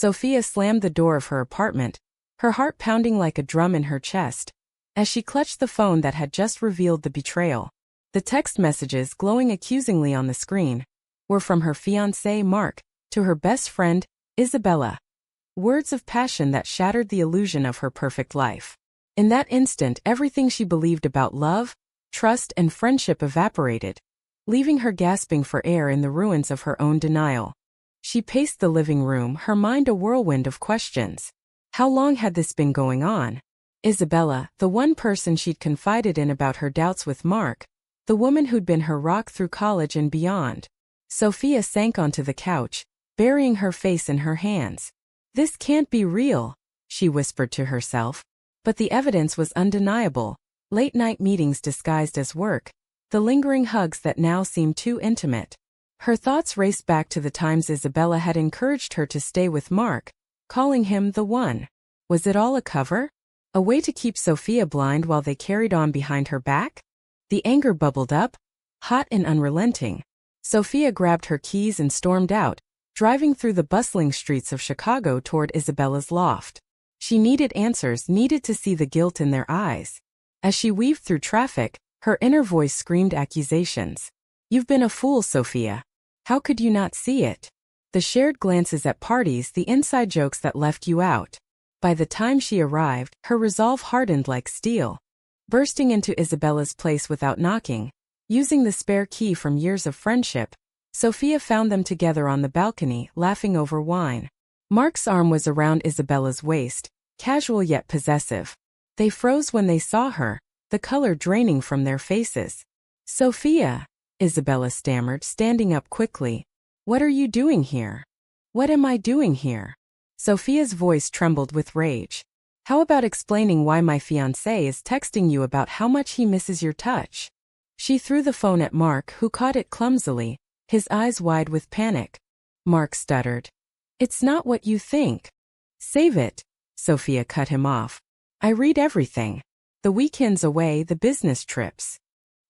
Sophia slammed the door of her apartment, her heart pounding like a drum in her chest, as she clutched the phone that had just revealed the betrayal. The text messages glowing accusingly on the screen were from her fiancé, Mark, to her best friend, Isabella. Words of passion that shattered the illusion of her perfect life. In that instant, everything she believed about love, trust, and friendship evaporated, leaving her gasping for air in the ruins of her own denial. She paced the living room, her mind a whirlwind of questions. How long had this been going on? Isabella, the one person she'd confided in about her doubts with Mark, the woman who'd been her rock through college and beyond. Sophia sank onto the couch, burying her face in her hands. This can't be real, she whispered to herself. But the evidence was undeniable. Late-night meetings disguised as work, the lingering hugs that now seemed too intimate. Her thoughts raced back to the times Isabella had encouraged her to stay with Mark, calling him the one. Was it all a cover? A way to keep Sophia blind while they carried on behind her back? The anger bubbled up, hot and unrelenting. Sophia grabbed her keys and stormed out, driving through the bustling streets of Chicago toward Isabella's loft. She needed answers, needed to see the guilt in their eyes. As she weaved through traffic, her inner voice screamed accusations. You've been a fool, Sophia. How could you not see it? The shared glances at parties, the inside jokes that left you out. By the time she arrived, her resolve hardened like steel. Bursting into Isabella's place without knocking, using the spare key from years of friendship, Sophia found them together on the balcony, laughing over wine. Mark's arm was around Isabella's waist, casual yet possessive. They froze when they saw her, the color draining from their faces. Sophia, Isabella stammered, standing up quickly. What are you doing here? What am I doing here? Sophia's voice trembled with rage. How about explaining why my fiancé is texting you about how much he misses your touch? She threw the phone at Mark, who caught it clumsily, his eyes wide with panic. Mark stuttered. It's not what you think. Save it. Sophia cut him off. I read everything. The weekends away, the business trips.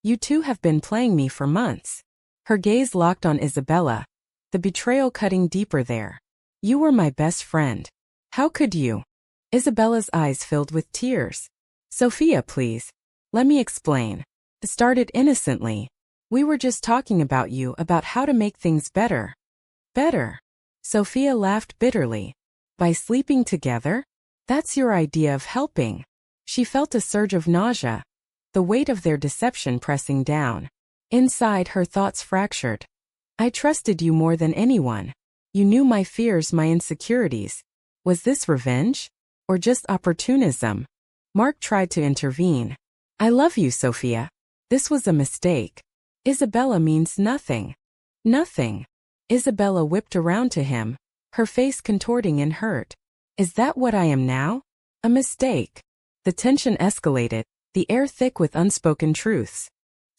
You two have been playing me for months. Her gaze locked on Isabella, the betrayal cutting deeper there. You were my best friend. How could you? Isabella's eyes filled with tears. Sophia, please. Let me explain. It started innocently. We were just talking about you, about how to make things better. Better? Sophia laughed bitterly. By sleeping together? That's your idea of helping. She felt a surge of nausea, the weight of their deception pressing down. Inside, her thoughts fractured. I trusted you more than anyone. You knew my fears, my insecurities. Was this revenge? Or just opportunism? Mark tried to intervene. I love you, Sophia. This was a mistake. Isabella means nothing. Nothing. Isabella whipped around to him, her face contorting in hurt. Is that what I am now? A mistake. The tension escalated, the air thick with unspoken truths.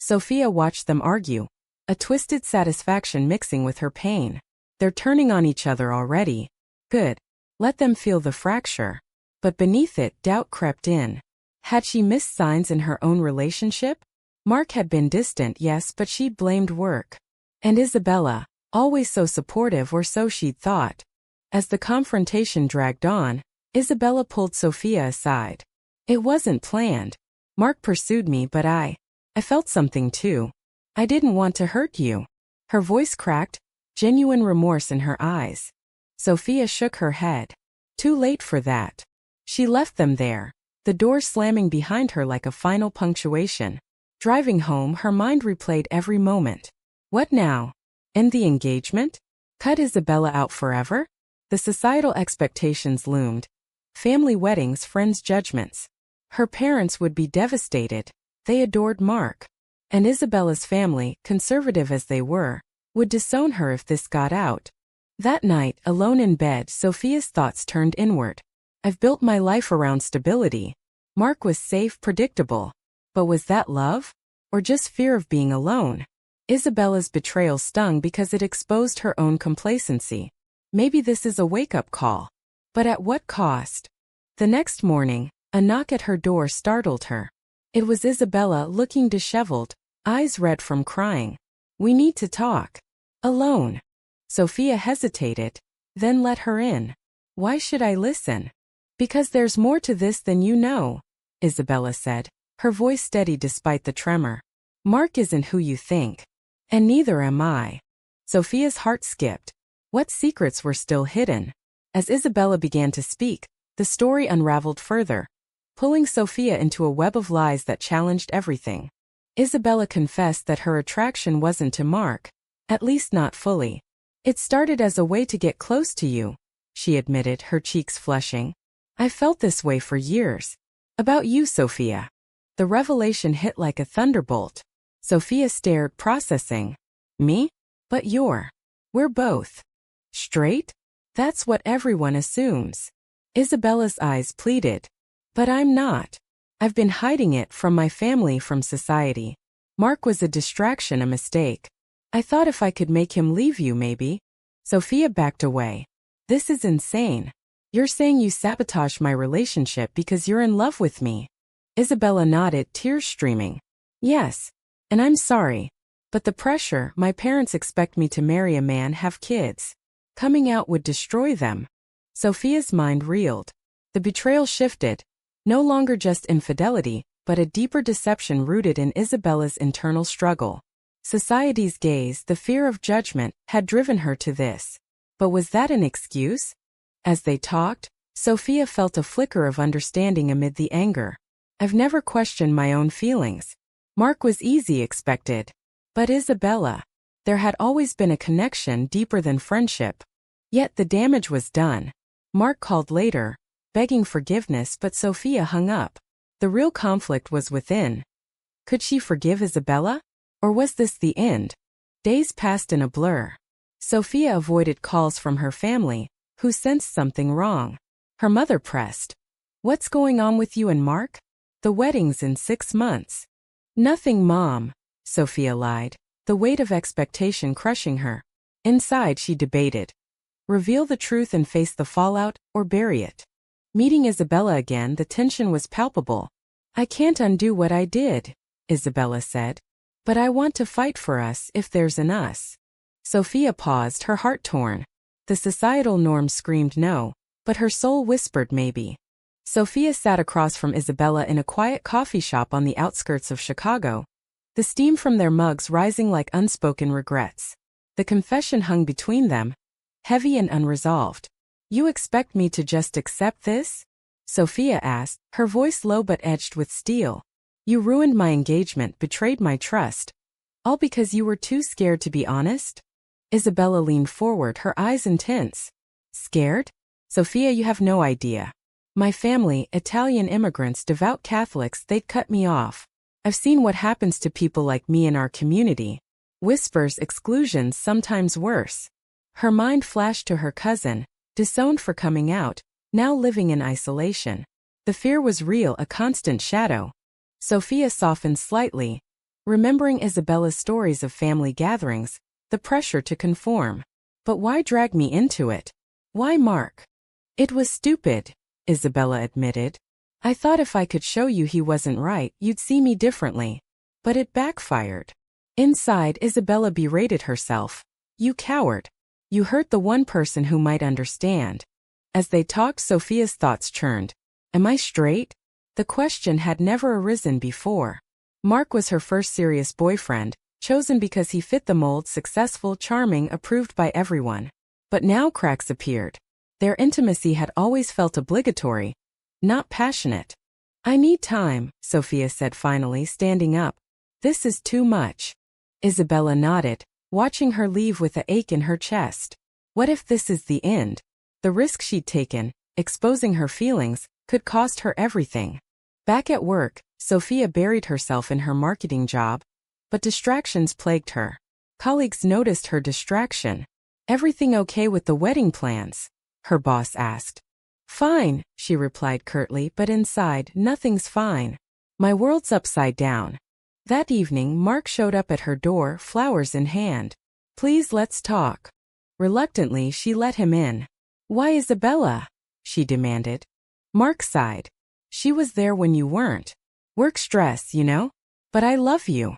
Sophia watched them argue, a twisted satisfaction mixing with her pain. They're turning on each other already. Good. Let them feel the fracture. But beneath it, doubt crept in. Had she missed signs in her own relationship? Mark had been distant, yes, but she'd blamed work. And Isabella, always so supportive, or so she'd thought. As the confrontation dragged on, Isabella pulled Sophia aside. It wasn't planned. Mark pursued me, but I felt something too. I didn't want to hurt you. Her voice cracked, genuine remorse in her eyes. Sophia shook her head. Too late for that. She left them there, the door slamming behind her like a final punctuation. Driving home, her mind replayed every moment. What now? End the engagement? Cut Isabella out forever? The societal expectations loomed. Family weddings, friends' judgments. Her parents would be devastated. They adored Mark. And Isabella's family, conservative as they were, would disown her if this got out. That night, alone in bed, Sophia's thoughts turned inward. I've built my life around stability. Mark was safe, predictable. But was that love? Or just fear of being alone? Isabella's betrayal stung because it exposed her own complacency. Maybe this is a wake-up call. But at what cost? The next morning, a knock at her door startled her. It was Isabella, looking disheveled, eyes red from crying. We need to talk. Alone. Sophia hesitated, then let her in. Why should I listen? Because there's more to this than you know, Isabella said, her voice steady despite the tremor. Mark isn't who you think. And neither am I. Sophia's heart skipped. What secrets were still hidden? As Isabella began to speak, the story unraveled further, pulling Sophia into a web of lies that challenged everything. Isabella confessed that her attraction wasn't to Mark, at least not fully. It started as a way to get close to you, she admitted, her cheeks flushing. I felt this way for years. About you, Sophia. The revelation hit like a thunderbolt. Sophia stared, processing. Me? But we're both straight? That's what everyone assumes. Isabella's eyes pleaded. But I'm not. I've been hiding it from my family, from society. Mark was a distraction, a mistake. I thought if I could make him leave you, maybe. Sophia backed away. This is insane. You're saying you sabotaged my relationship because you're in love with me. Isabella nodded, tears streaming. Yes. And I'm sorry. But the pressure, my parents expect me to marry a man, have kids. Coming out would destroy them. Sophia's mind reeled. The betrayal shifted. No longer just infidelity, but a deeper deception rooted in Isabella's internal struggle. Society's gaze, the fear of judgment, had driven her to this. But was that an excuse? As they talked, Sophia felt a flicker of understanding amid the anger. I've never questioned my own feelings. Mark was easy, expected. But Isabella, there had always been a connection deeper than friendship. Yet the damage was done. Mark called later, begging forgiveness, but Sophia hung up. The real conflict was within. Could she forgive Isabella? Or was this the end? Days passed in a blur. Sophia avoided calls from her family, who sensed something wrong. Her mother pressed. What's going on with you and Mark? The wedding's in 6 months. Nothing, Mom, Sophia lied, the weight of expectation crushing her. Inside she debated. Reveal the truth and face the fallout, or bury it. Meeting Isabella again, the tension was palpable. I can't undo what I did, Isabella said. But I want to fight for us if there's an us. Sophia paused, her heart torn. The societal norm screamed no, but her soul whispered maybe. Sophia sat across from Isabella in a quiet coffee shop on the outskirts of Chicago, the steam from their mugs rising like unspoken regrets. The confession hung between them, heavy and unresolved. You expect me to just accept this? Sophia asked, her voice low but edged with steel. You ruined my engagement, betrayed my trust. All because you were too scared to be honest? Isabella leaned forward, her eyes intense. Scared? Sophia, you have no idea. My family, Italian immigrants, devout Catholics, they'd cut me off. I've seen what happens to people like me in our community. Whispers, exclusions, sometimes worse. Her mind flashed to her cousin, disowned for coming out, now living in isolation. The fear was real, a constant shadow. Sophia softened slightly, remembering Isabella's stories of family gatherings, the pressure to conform. But why drag me into it? Why Mark? It was stupid, Isabella admitted. I thought if I could show you he wasn't right, you'd see me differently. But it backfired. Inside, Isabella berated herself. You coward. You hurt the one person who might understand. As they talked, Sophia's thoughts churned. Am I straight? The question had never arisen before. Mark was her first serious boyfriend, chosen because he fit the mold, successful, charming, approved by everyone. But now cracks appeared. Their intimacy had always felt obligatory, not passionate. I need time, Sophia said finally, standing up. This is too much. Isabella nodded, watching her leave with an ache in her chest. What if this is the end? The risk she'd taken, exposing her feelings, could cost her everything. Back at work, Sophia buried herself in her marketing job, but distractions plagued her. Colleagues noticed her distraction. Everything okay with the wedding plans? Her boss asked. Fine, she replied curtly, but inside, nothing's fine. My world's upside down. That evening, Mark showed up at her door, flowers in hand. Please, let's talk. Reluctantly, she let him in. Why, Isabella? She demanded. Mark sighed. She was there when you weren't. Work stress, you know? But I love you.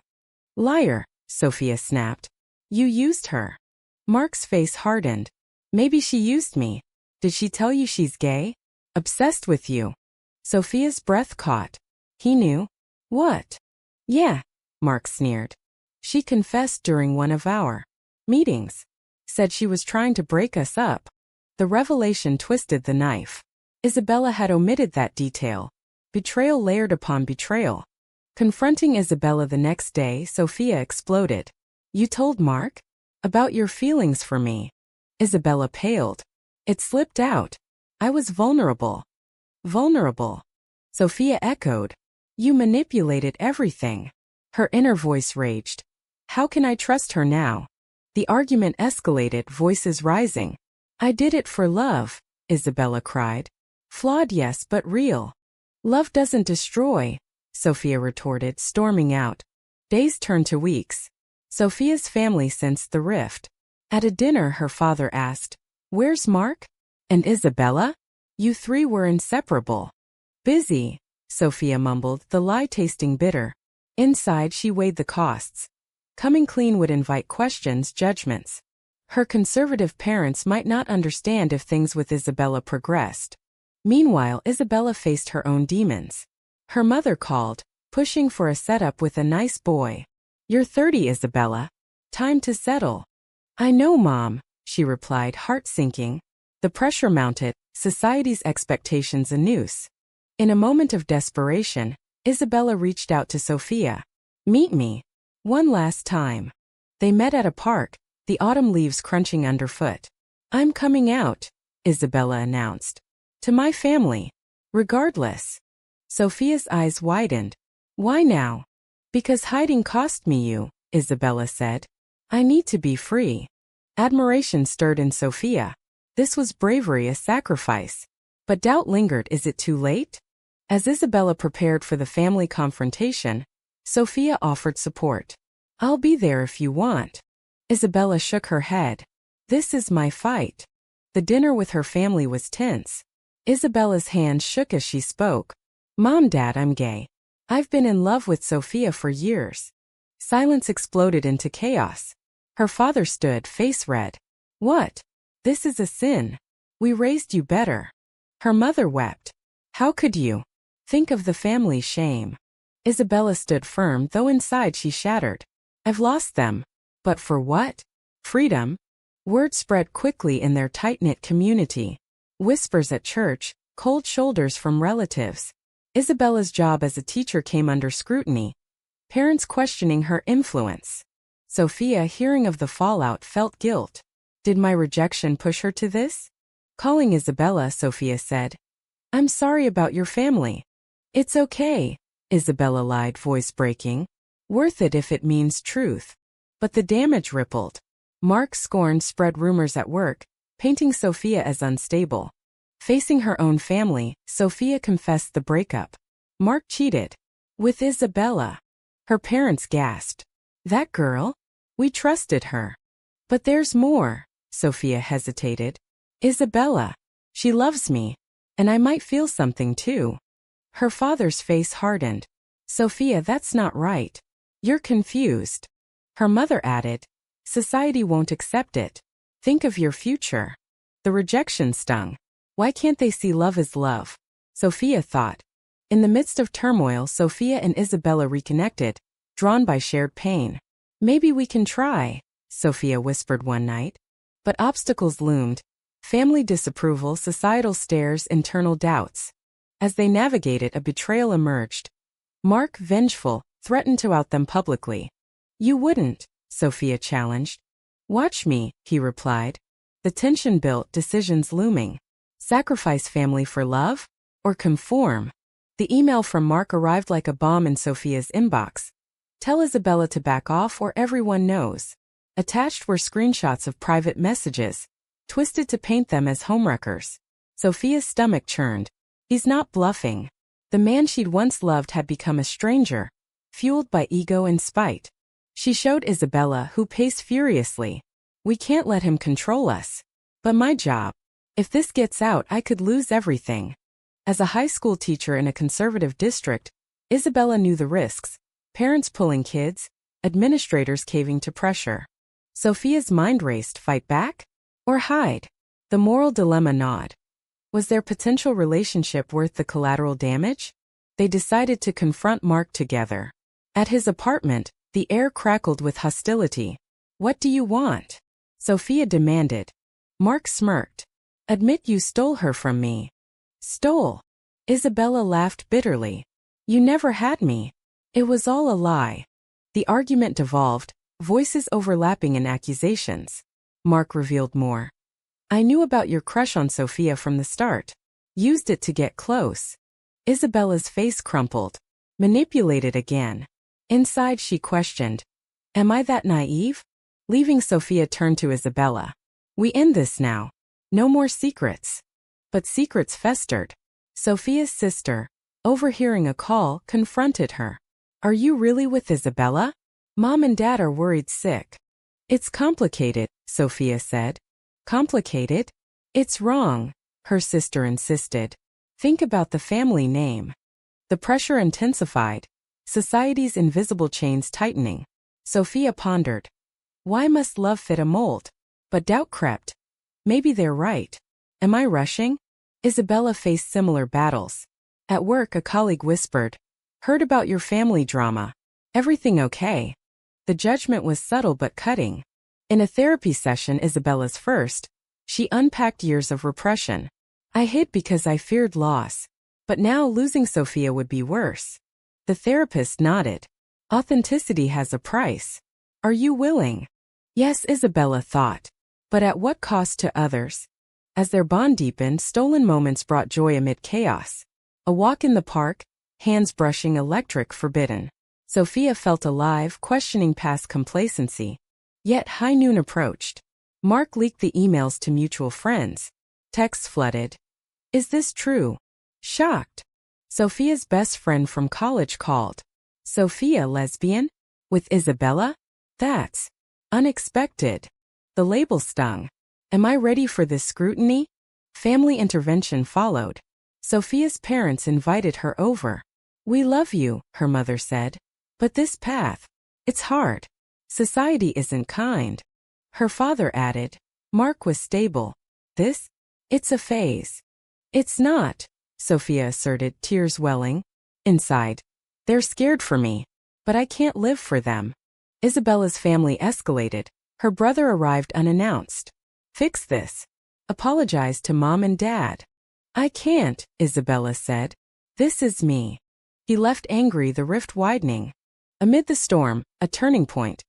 Liar, Sophia snapped. You used her. Mark's face hardened. Maybe she used me. Did she tell you she's gay? Obsessed with you? Sophia's breath caught. He knew? What? Yeah, Mark sneered. She confessed during one of our meetings. Said she was trying to break us up. The revelation twisted the knife. Isabella had omitted that detail. Betrayal layered upon betrayal. Confronting Isabella the next day, Sophia exploded. You told Mark? About your feelings for me. Isabella paled. It slipped out. I was vulnerable. Vulnerable. Sophia echoed. You manipulated everything. Her inner voice raged. How can I trust her now? The argument escalated, voices rising. I did it for love, Isabella cried. Flawed, yes, but real. Love doesn't destroy, Sophia retorted, storming out. Days turned to weeks. Sophia's family sensed the rift. At a dinner, her father asked, Where's Mark? And Isabella? You three were inseparable. Busy, Sophia mumbled, the lie tasting bitter. Inside, she weighed the costs. Coming clean would invite questions, judgments. Her conservative parents might not understand if things with Isabella progressed. Meanwhile, Isabella faced her own demons. Her mother called, pushing for a setup with a nice boy. You're 30, Isabella. Time to settle. I know, Mom, she replied, heart sinking. The pressure mounted, society's expectations a noose. In a moment of desperation, Isabella reached out to Sophia. Meet me. One last time. They met at a park, the autumn leaves crunching underfoot. I'm coming out, Isabella announced. To my family. Regardless. Sophia's eyes widened. Why now? Because hiding cost me you, Isabella said. I need to be free. Admiration stirred in Sophia. This was bravery, a sacrifice. But doubt lingered. Is it too late? As Isabella prepared for the family confrontation, Sophia offered support. I'll be there if you want. Isabella shook her head. This is my fight. The dinner with her family was tense. Isabella's hand shook as she spoke. Mom, Dad, I'm gay. I've been in love with Sophia for years. Silence exploded into chaos. Her father stood, face red. What? This is a sin. We raised you better. Her mother wept. How could you? Think of the family shame. Isabella stood firm, though inside she shattered. I've lost them. But for what? Freedom? Word spread quickly in their tight-knit community. Whispers at church, cold shoulders from relatives. Isabella's job as a teacher came under scrutiny. Parents questioning her influence. Sophia, hearing of the fallout, felt guilt. Did my rejection push her to this? Calling Isabella, Sophia said, I'm sorry about your family. It's okay, Isabella lied, voice breaking. Worth it if it means truth. But the damage rippled. Mark's scorn spread rumors at work, painting Sophia as unstable. Facing her own family, Sophia confessed the breakup. Mark cheated. With Isabella. Her parents gasped. That girl? We trusted her. But there's more, Sophia hesitated. Isabella. She loves me. And I might feel something too. Her father's face hardened. Sophia, that's not right. You're confused. Her mother added. Society won't accept it. Think of your future. The rejection stung. Why can't they see love as love? Sophia thought. In the midst of turmoil, Sophia and Isabella reconnected, drawn by shared pain. Maybe we can try, Sophia whispered one night. But obstacles loomed. Family disapproval, societal stares, internal doubts. As they navigated, a betrayal emerged. Mark, vengeful, threatened to out them publicly. You wouldn't, Sophia challenged. Watch me, he replied. The tension built, decisions looming. Sacrifice family for love? Or conform? The email from Mark arrived like a bomb in Sophia's inbox. Tell Isabella to back off or everyone knows. Attached were screenshots of private messages, twisted to paint them as homewreckers. Sophia's stomach churned. He's not bluffing. The man she'd once loved had become a stranger, fueled by ego and spite. She showed Isabella, who paced furiously. We can't let him control us. But my job. If this gets out, I could lose everything. As a high school teacher in a conservative district, Isabella knew the risks. Parents pulling kids, administrators caving to pressure. Sophia's mind raced, fight back? Or hide? The moral dilemma gnawed. Was their potential relationship worth the collateral damage? They decided to confront Mark together. At his apartment, the air crackled with hostility. "What do you want?" Sophia demanded. Mark smirked. "Admit you stole her from me." "Stole?" Isabella laughed bitterly. "You never had me. It was all a lie." The argument devolved, voices overlapping in accusations. Mark revealed more. "I knew about your crush on Sophia from the start. Used it to get close." Isabella's face crumpled. "Manipulated again." Inside she questioned, "Am I that naive?" Leaving Sophia turned to Isabella. "We end this now. No more secrets." But secrets festered. Sophia's sister, overhearing a call, confronted her. "Are you really with Isabella? Mom and Dad are worried sick." "It's complicated," Sophia said. "Complicated? It's wrong," her sister insisted. "Think about the family name." The pressure intensified, society's invisible chains tightening. Sophia pondered. Why must love fit a mold? But doubt crept. Maybe they're right. Am I rushing? Isabella faced similar battles. At work, a colleague whispered, "Heard about your family drama. Everything okay?" The judgment was subtle but cutting. In a therapy session, Isabella's first, she unpacked years of repression. "I hid because I feared loss. But now losing Sophia would be worse." The therapist nodded. "Authenticity has a price. Are you willing?" Yes, Isabella thought. But at what cost to others? As their bond deepened, stolen moments brought joy amid chaos. A walk in the park, hands brushing electric forbidden. Sophia felt alive, questioning past complacency. Yet high noon approached. Mark leaked the emails to mutual friends. Texts flooded. "Is this true?" Shocked. Sophia's best friend from college called. "Sophia lesbian? With Isabella? That's unexpected." The label stung. Am I ready for this scrutiny? Family intervention followed. Sophia's parents invited her over. "We love you," her mother said. "But this path, it's hard. Society isn't kind." Her father added. Mark was stable. "This? It's a phase." "It's not," Sophia asserted, tears welling. Inside, "They're scared for me. But I can't live for them." Isabella's family escalated. Her brother arrived unannounced. "Fix this. Apologize to Mom and Dad." "I can't," Isabella said. "This is me." He left angry, the rift widening. Amid the storm, a turning point.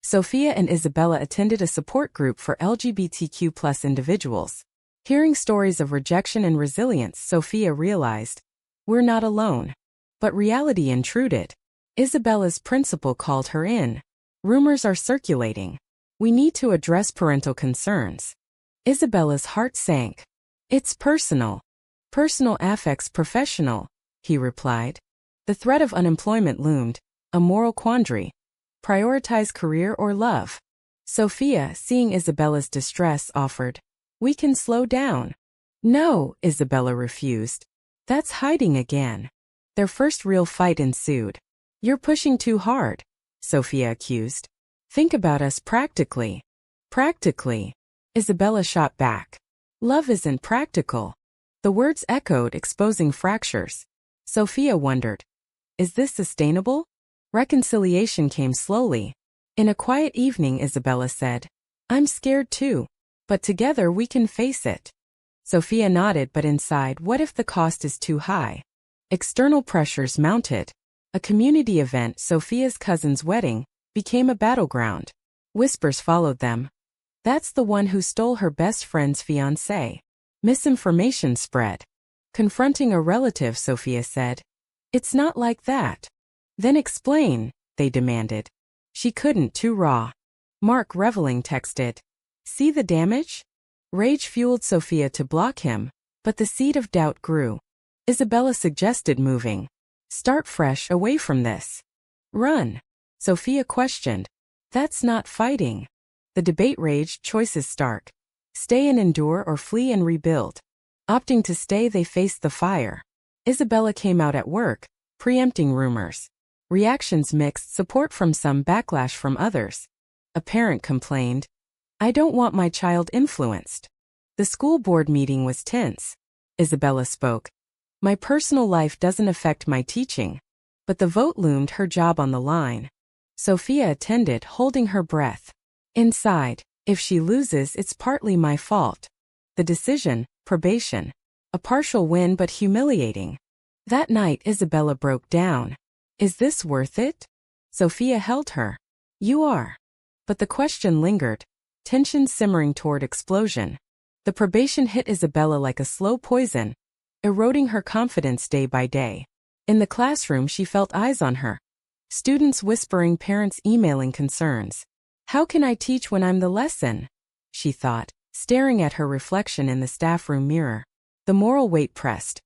Sophia and Isabella attended a support group for LGBTQ+ individuals. Hearing stories of rejection and resilience, Sophia realized, we're not alone. But reality intruded. Isabella's principal called her in. "Rumors are circulating. We need to address parental concerns." Isabella's heart sank. "It's personal. Personal affects professional," he replied. The threat of unemployment loomed, a moral quandary. Prioritize career or love? Sophia, seeing Isabella's distress, offered, "We can slow down." "No," Isabella refused. "That's hiding again." Their first real fight ensued. "You're pushing too hard," Sophia accused. "Think about us practically." "Practically?" Isabella shot back. "Love isn't practical." The words echoed, exposing fractures. Sophia wondered, is this sustainable? Reconciliation came slowly. In a quiet evening, Isabella said, "I'm scared too. But together we can face it." Sophia nodded, but inside, what if the cost is too high? External pressures mounted. A community event, Sophia's cousin's wedding, became a battleground. Whispers followed them. "That's the one who stole her best friend's fiancé." Misinformation spread. Confronting a relative, Sophia said, "It's not like that." "Then explain," they demanded. She couldn't, too raw. Mark, reveling, texted, "See the damage?" Rage fueled Sophia to block him, but the seed of doubt grew. Isabella suggested moving. "Start fresh, away from this." "Run," Sophia questioned. "That's not fighting." The debate raged, choices stark. Stay and endure or flee and rebuild. Opting to stay, they faced the fire. Isabella came out at work, preempting rumors. Reactions mixed, support from some, backlash from others. A parent complained, "I don't want my child influenced." The school board meeting was tense. Isabella spoke. My personal life doesn't affect my teaching. But the vote loomed, her job on the line. Sophia attended, holding her breath. Inside, if she loses, it's partly my fault. The decision, probation. A partial win but humiliating. That night Isabella broke down. Is this worth it? Sophia held her. You are. But the question lingered. Tension simmering toward explosion. The probation hit Isabella like a slow poison, eroding her confidence day by day. In the classroom she felt eyes on her. Students whispering, parents emailing concerns. How can I teach when I'm the lesson? She thought, staring at her reflection in the staff room mirror. The moral weight pressed.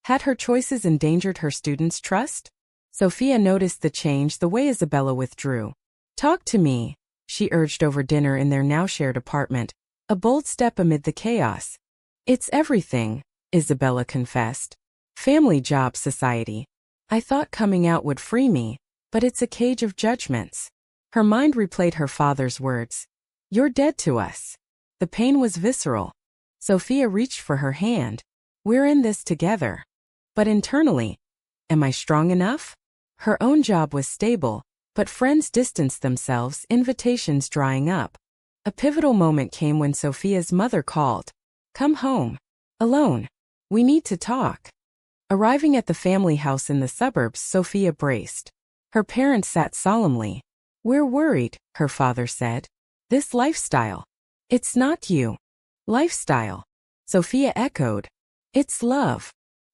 Had her choices endangered her students' trust? Sophia noticed the change the way Isabella withdrew. Talk to me, she urged over dinner in their now shared apartment, a bold step amid the chaos. It's everything, Isabella confessed. Family, job, society. I thought coming out would free me, but it's a cage of judgments. Her mind replayed her father's words. You're dead to us. The pain was visceral. Sophia reached for her hand. We're in this together. But internally, am I strong enough? Her own job was stable, but friends distanced themselves, invitations drying up. A pivotal moment came when Sophia's mother called. Come home. Alone. We need to talk. Arriving at the family house in the suburbs, Sophia braced. Her parents sat solemnly. We're worried, her father said. This lifestyle. It's not you. Lifestyle. Sophia echoed. It's love.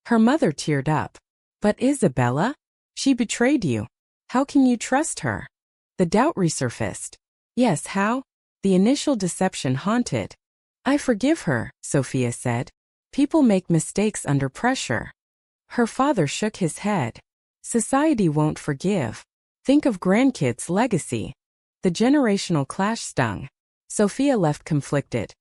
Her mother teared up. But Isabella? She betrayed you. How can you trust her? The doubt resurfaced. Yes, how? The initial deception haunted. I forgive her, Sophia said. People make mistakes under pressure. Her father shook his head. Society won't forgive. Think of grandkids' legacy. The generational clash stung. Sophia left conflicted.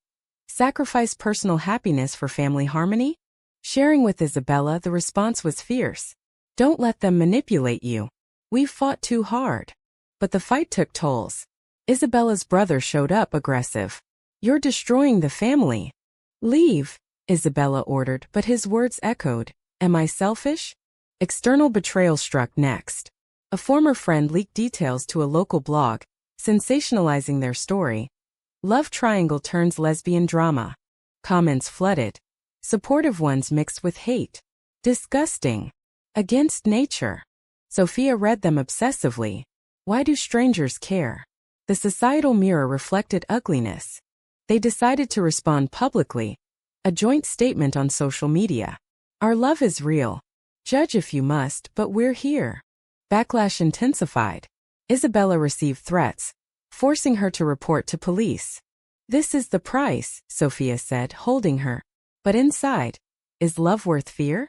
Sacrifice personal happiness for family harmony? Sharing with Isabella, the response was fierce. Don't let them manipulate you. We've fought too hard. But the fight took tolls. Isabella's brother showed up aggressive. You're destroying the family. Leave, Isabella ordered, but his words echoed. Am I selfish? External betrayal struck next. A former friend leaked details to a local blog, sensationalizing their story. Love triangle turns lesbian drama. Comments flooded. Supportive ones mixed with hate. Disgusting. Against nature. Sophia read them obsessively. Why do strangers care? The societal mirror reflected ugliness. They decided to respond publicly. A joint statement on social media. Our love is real. Judge if you must, but we're here. Backlash intensified. Isabella received threats, forcing her to report to police. This is the price, Sophia said, holding her. But inside, is love worth fear?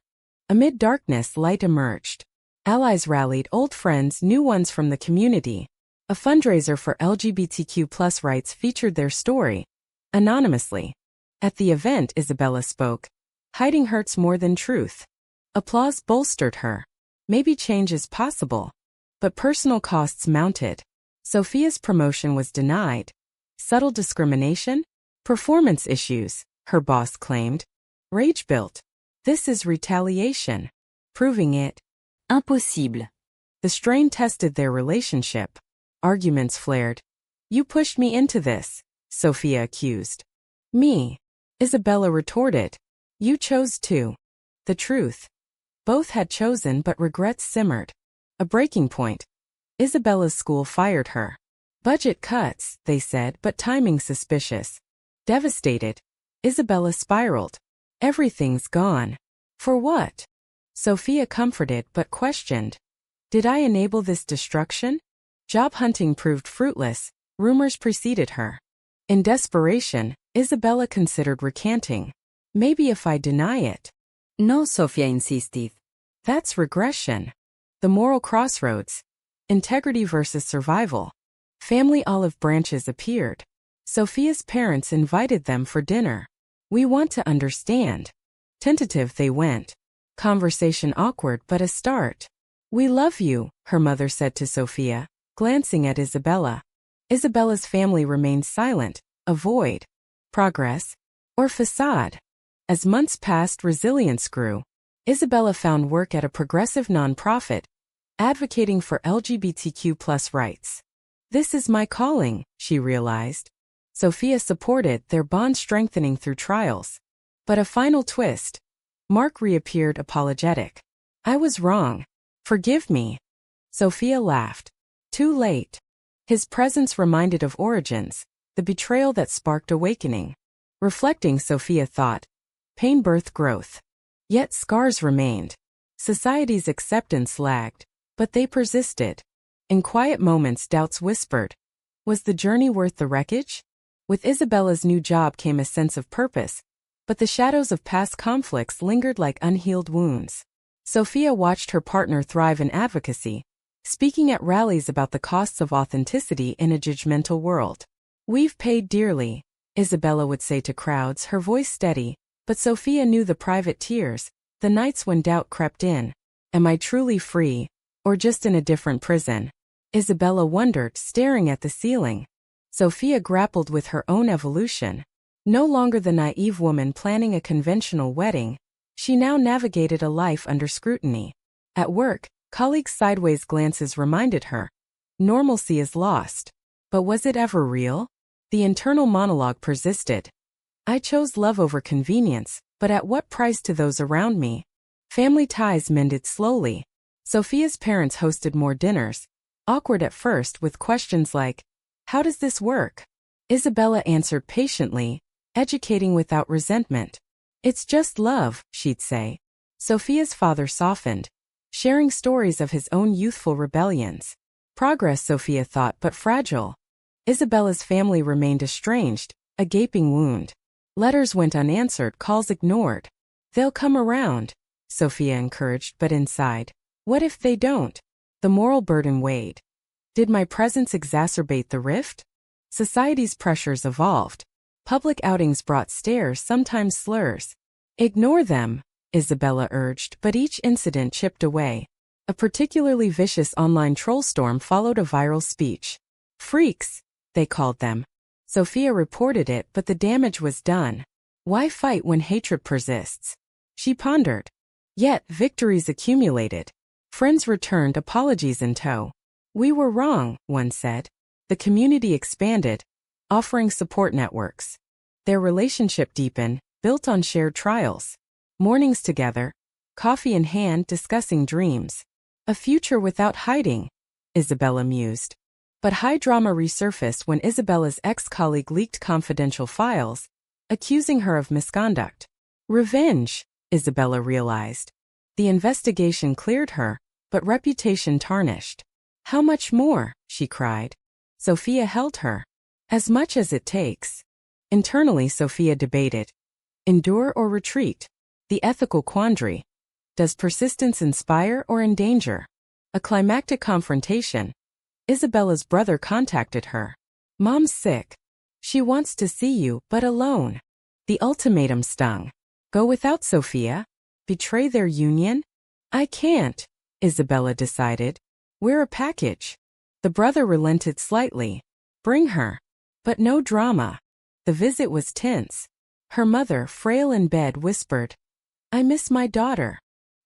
Amid darkness, light emerged. Allies rallied, old friends, new ones from the community. A fundraiser for LGBTQ+ rights featured their story. Anonymously. At the event, Isabella spoke. Hiding hurts more than truth. Applause bolstered her. Maybe change is possible. But personal costs mounted. Sophia's promotion was denied. Subtle discrimination? Performance issues, her boss claimed. Rage built. This is retaliation. Proving it. Impossible. The strain tested their relationship. Arguments flared. You pushed me into this, Sophia accused. Me. Isabella retorted. You chose to. The truth. Both had chosen, but regrets simmered. A breaking point. Isabella's school fired her. Budget cuts, they said, but timing suspicious. Devastated. Isabella spiraled. Everything's gone. For what? Sophia comforted but questioned. Did I enable this destruction? Job hunting proved fruitless. Rumors preceded her. In desperation, Isabella considered recanting. Maybe if I deny it. No, Sophia insisted. That's regression. The moral crossroads. Integrity versus survival. Family olive branches appeared. Sophia's parents invited them for dinner. We want to understand. Tentative they went. Conversation awkward but a start. We love you, her mother said to Sophia, glancing at Isabella. Isabella's family remained silent, a void. Progress. Or facade? As months passed, resilience grew. Isabella found work at a progressive nonprofit, advocating for LGBTQ+ rights. This is my calling, she realized. Sophia supported, their bond strengthening through trials. But a final twist. Mark reappeared apologetic. I was wrong. Forgive me. Sophia laughed. Too late. His presence reminded of origins, the betrayal that sparked awakening. Reflecting, Sophia thought, pain birthed growth. Yet scars remained. Society's acceptance lagged, but they persisted. In quiet moments, doubts whispered. Was the journey worth the wreckage? With Isabella's new job came a sense of purpose, but the shadows of past conflicts lingered like unhealed wounds. Sophia watched her partner thrive in advocacy, speaking at rallies about the costs of authenticity in a judgmental world. We've paid dearly, Isabella would say to crowds, her voice steady, but Sophia knew the private tears, the nights when doubt crept in. Am I truly free, or just in a different prison? Isabella wondered, staring at the ceiling. Sophia grappled with her own evolution. No longer the naive woman planning a conventional wedding, she now navigated a life under scrutiny. At work, colleagues' sideways glances reminded her. Normalcy is lost. But was it ever real? The internal monologue persisted. I chose love over convenience, but at what price to those around me? Family ties mended slowly. Sophia's parents hosted more dinners, awkward at first with questions like, how does this work? Isabella answered patiently, educating without resentment. It's just love, she'd say. Sophia's father softened, sharing stories of his own youthful rebellions. Progress, Sophia thought, but fragile. Isabella's family remained estranged, a gaping wound. Letters went unanswered, calls ignored. They'll come around, Sophia encouraged, but inside, what if they don't? The moral burden weighed. Did my presence exacerbate the rift? Society's pressures evolved. Public outings brought stares, sometimes slurs. Ignore them, Isabella urged, but each incident chipped away. A particularly vicious online troll storm followed a viral speech. Freaks, they called them. Sophia reported it, but the damage was done. Why fight when hatred persists? She pondered. Yet, victories accumulated. Friends returned, apologies in tow. We were wrong, one said. The community expanded, offering support networks. Their relationship deepened, built on shared trials. Mornings together, coffee in hand, discussing dreams. A future without hiding, Isabella mused. But high drama resurfaced when Isabella's ex-colleague leaked confidential files, accusing her of misconduct. Revenge, Isabella realized. The investigation cleared her, but reputation tarnished. How much more? She cried. Sophia held her. As much as it takes. Internally, Sophia debated. Endure or retreat? The ethical quandary. Does persistence inspire or endanger? A climactic confrontation. Isabella's brother contacted her. Mom's sick. She wants to see you, but alone. The ultimatum stung. Go without Sophia? Betray their union? I can't, Isabella decided. We're a package. The brother relented slightly. Bring her. But no drama. The visit was tense. Her mother, frail in bed, whispered, I miss my daughter.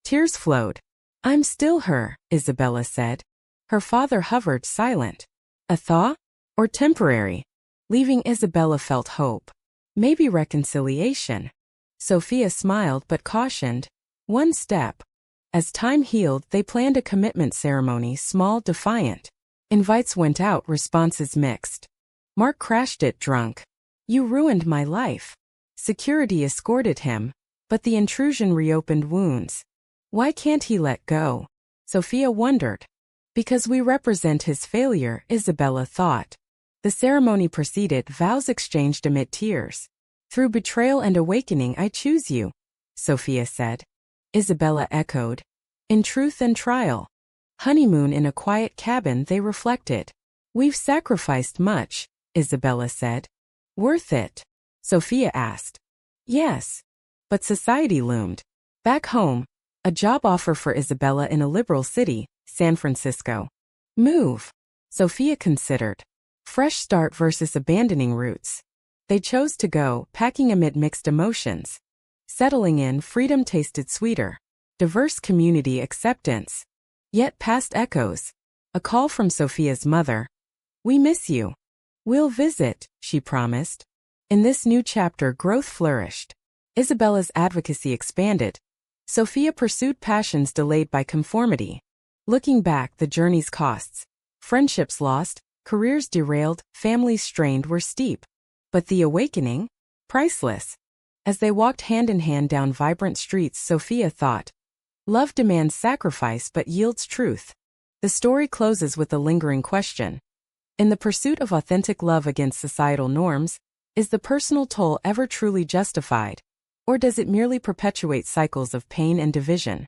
Tears flowed. I'm still her, Isabella said. Her father hovered, silent. A thaw? Or temporary? Leaving, Isabella felt hope. Maybe reconciliation. Sophia smiled but cautioned. One step. As time healed, they planned a commitment ceremony, small, defiant. Invites went out, responses mixed. Mark crashed it, drunk. You ruined my life. Security escorted him, but the intrusion reopened wounds. Why can't he let go? Sophia wondered. Because we represent his failure, Isabella thought. The ceremony proceeded, vows exchanged amid tears. Through betrayal and awakening, I choose you, Sophia said. Isabella echoed. In truth and trial. Honeymoon in a quiet cabin, they reflected. We've sacrificed much, Isabella said. Worth it? Sophia asked. Yes. But society loomed. Back home, a job offer for Isabella in a liberal city, San Francisco. Move. Sophia considered. Fresh start versus abandoning roots. They chose to go, packing amid mixed emotions. Settling in, freedom tasted sweeter. Diverse community acceptance. Yet past echoes. A call from Sophia's mother. "We miss you. We'll visit," she promised. In this new chapter, growth flourished. Isabella's advocacy expanded. Sophia pursued passions delayed by conformity. Looking back, the journey's costs. Friendships lost, careers derailed, families strained were steep. But the awakening? Priceless. As they walked hand in hand down vibrant streets, Sophia thought, "Love demands sacrifice but yields truth." The story closes with a lingering question. In the pursuit of authentic love against societal norms, is the personal toll ever truly justified? Or does it merely perpetuate cycles of pain and division?